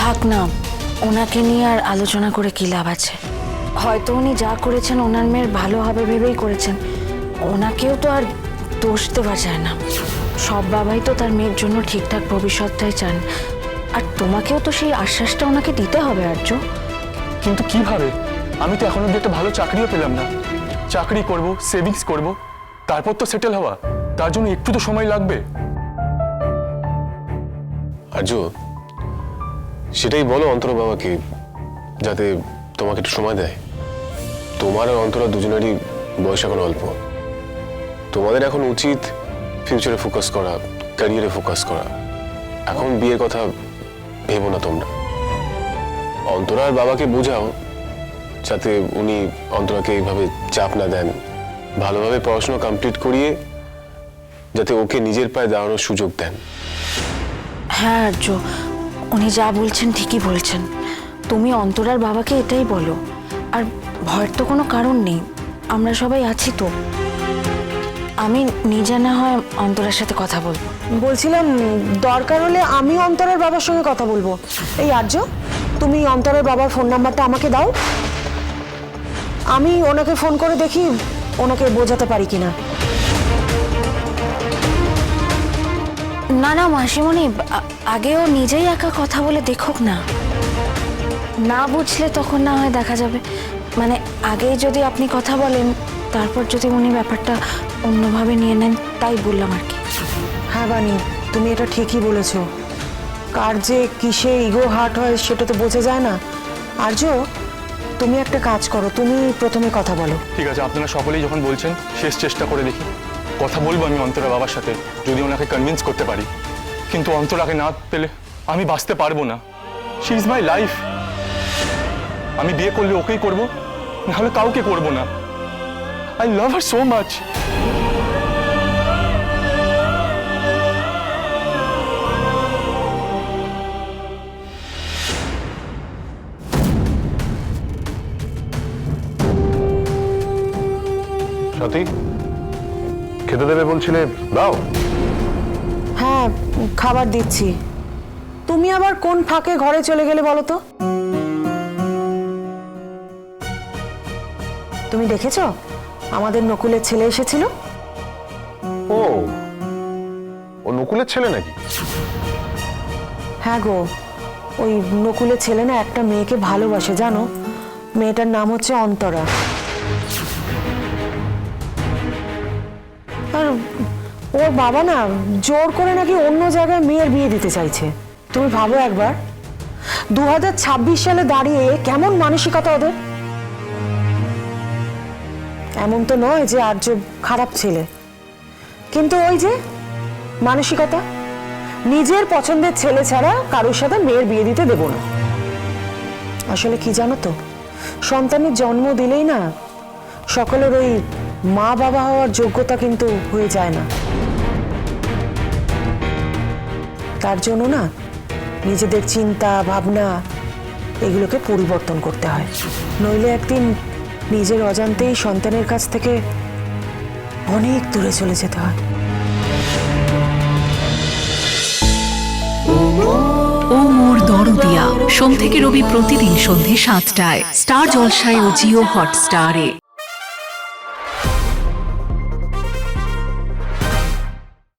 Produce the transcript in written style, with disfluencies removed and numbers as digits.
থাক না, ওনাকে নিয়ে আর আলোচনা করে কি লাভ আছে? হয়তো উনি যা করেছেন ওনার মেয়ের ভালো হবে ভেবেই করেছেন, ওনাকেও তো আর দোষ দেওয়া যায় না। সব বাবাই তো তার মেয়ের জন্য ঠিকঠাক ভবিষ্যৎটাই চান, আর তোমাকেও তো সেই আশ্বাসটা ওনাকে দিতে হবে আর্য। কিন্তু কিভাবে? আমি তো এখন অব্দি একটা ভালো চাকরিও পেলাম না। চাকরি করব, সেভিংস করব, তারপর তো সেটেল হওয়া। তার জন্য একটু তো সময় লাগবে। আর্য, সেটাই বলো অন্তরা বাবাকে, যাতে তোমাকে একটু সময় দেয়। তোমার আর অন্তরা দুজনেরই বয়স এখন অল্প। তোমাদের এখন উচিত ফিউচারে ফোকাস করা, ক্যারিয়ারে ফোকাস করা। এখন বিয়ের কথা ভেবো না তোমরা। অন্তরার বাবাকে বোঝাও যাতে উনি অন্তরাকে এইভাবে চাপ না দেন, ভালোভাবে পড়াশোনা কমপ্লিট করিয়ে যাতে ওকে নিজের পায়ে দাঁড়ানোর সুযোগ দেন। হ্যাঁ আর্য, উনি যা বলছেন ঠিকই বলছেন। তুমি অন্তরার বাবাকে এটাই বলো। আর ভয়ের তো কোনো কারণ নেই, আমরা সবাই আছি তো। আমি নিজে না হয় অন্তরার সাথে কথা বলবো। বলছিলাম দরকার হলে আমি অন্তরের বাবার সঙ্গে কথা বলবো। এই আর্য, তুমি অন্তরের বাবার ফোন নাম্বারটা আমাকে দাও, আমি ওনাকে ফোন করে দেখি ওনাকে বোঝাতে পারি কিনা। না না মাসিমণি, আগেও নিজেই একা কথা বলে দেখুক না। না বুঝলে তখন না হয় দেখা যাবে। মানে আগেই যদি আপনি কথা বলেন, তারপর যদি উনি ব্যাপারটা অন্যভাবে নিয়ে নেন, তাই বললাম আর কি। হ্যাঁ বানি, তুমি এটা ঠিকই বলেছো। কার যে কিসে ইগো হার্ট হয় সেটা তো বোঝা যায় না। আর্য, তুমি একটা কাজ করো, তুমি প্রথমে কথা বলো। ঠিক আছে, আপনারা সকলেই যখন বলছেন, শেষ চেষ্টা করে দেখি। কথা বলবো আমি অন্তরা বাবার সাথে, যদি ওনাকে কনভিন্স করতে পারি। কিন্তু অন্তরাকে না পেলে আমি বাঁচতে পারবো না। She is my life. আমি বিয়ে করলে ওকেই করব, নাহলে কাউকে করব না। I love her so much. সাথী, খেতে দেবে বলছিলে, দাও। হ্যাঁ, খাবার দিচ্ছি। তুমি আবার কোন ফাঁকে ঘরে চলে গেলে বলো তো? তুমি দেখেছো আমাদের নকুলের ছেলে এসেছিল? ও, ও নকুলের ছেলে নাকি? হ্যাঁ গো, ওই নকুলের ছেলে না একটা মেয়েকে ভালোবাসে, জানো? মেয়েটার নাম হচ্ছে অন্তরা। আর ওর বাবা না জোর করে নাকি অন্য জায়গায় মেয়ের বিয়ে দিতে চাইছে। তুমি ভাবো একবার, 2026 সালে দাঁড়িয়ে কেমন মানসিকতা ওদের। এমন তো নয় যে আর্য খারাপ ছেলে, কিন্তু ওই যে মানসিকতা, নিজের পছন্দের ছেলে ছাড়া কারোর সাথে মেয়ের বিয়ে দিতে দেব না। আসলে কি জানো তো, সন্তানের জন্ম দিলেই না সকলের ওই মা বাবা হওয়ার যোগ্যতা কিন্তু হয়ে যায় না। তার জন্য না নিজেদের চিন্তা ভাবনা এগুলোকে পরিবর্তন করতে হয়, নইলে একদিন নিজের অজান্তেই সন্তানের কাছ থেকে অনেক দূরে চলে যেতে হয়। ও মোর দরদিয়া, সোম থেকে রবি প্রতিদিন সন্ধে 7টায় স্টার জলসায় ও জিও হটস্টারে।